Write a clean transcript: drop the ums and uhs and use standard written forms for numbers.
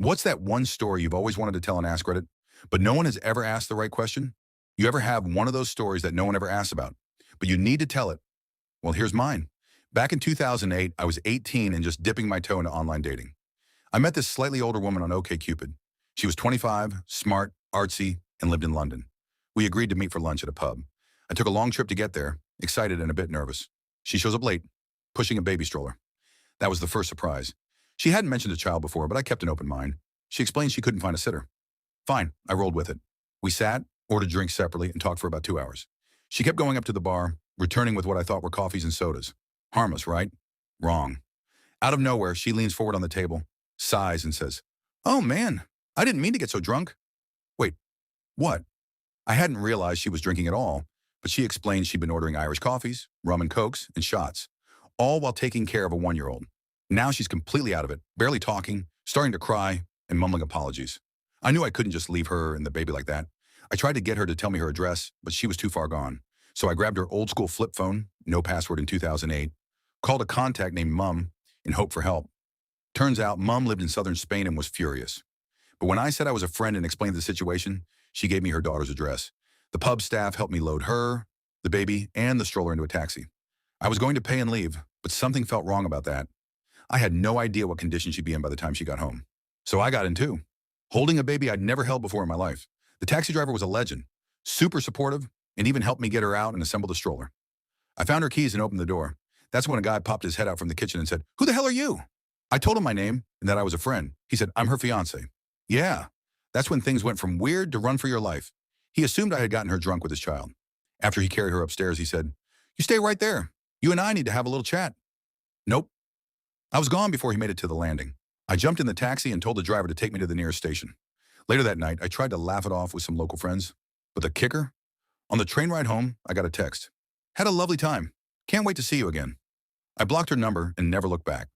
What's that one story you've always wanted to tell on Ask Reddit, but no one has ever asked the right question? You ever have one of those stories that no one ever asks about, but you need to tell it? Well, here's mine. Back in 2008, I was 18 and just dipping my toe into online dating. I met this slightly older woman on OkCupid. She was 25, smart, artsy, and lived in London. We agreed to meet for lunch at a pub. I took a long trip to get there, excited and a bit nervous. She shows up late, pushing a baby stroller. That was the first surprise. She hadn't mentioned a child before, but I kept an open mind. She explained she couldn't find a sitter. Fine, I rolled with it. We sat, ordered drinks separately, and talked for about 2 hours. She kept going up to the bar, returning with what I thought were coffees and sodas. Harmless, right? Wrong. Out of nowhere, she leans forward on the table, sighs, and says, "Oh man, I didn't mean to get so drunk." Wait, what? I hadn't realized she was drinking at all, but she explained she'd been ordering Irish coffees, rum and cokes, and shots, all while taking care of a 1-year-old. Now she's completely out of it, barely talking, starting to cry, and mumbling apologies. I knew I couldn't just leave her and the baby like that. I tried to get her to tell me her address, but she was too far gone. So I grabbed her old school flip phone, no password in 2008, called a contact named Mum in hope for help. Turns out Mum lived in southern Spain and was furious. But when I said I was a friend and explained the situation, she gave me her daughter's address. The pub staff helped me load her, the baby, and the stroller into a taxi. I was going to pay and leave, but something felt wrong about that. I had no idea what condition she'd be in by the time she got home. So I got in too, holding a baby I'd never held before in my life. The taxi driver was a legend, super supportive, and even helped me get her out and assemble the stroller. I found her keys and opened the door. That's when a guy popped his head out from the kitchen and said, "Who the hell are you?" I told him my name and that I was a friend. He said, "I'm her fiance." Yeah, that's when things went from weird to run for your life. He assumed I had gotten her drunk with his child. After he carried her upstairs, he said, "You stay right there. You and I need to have a little chat." Nope. I was gone before he made it to the landing. I jumped in the taxi and told the driver to take me to the nearest station. Later that night, I tried to laugh it off with some local friends. But the kicker? On the train ride home, I got a text. "Had a lovely time. Can't wait to see you again." I blocked her number and never looked back.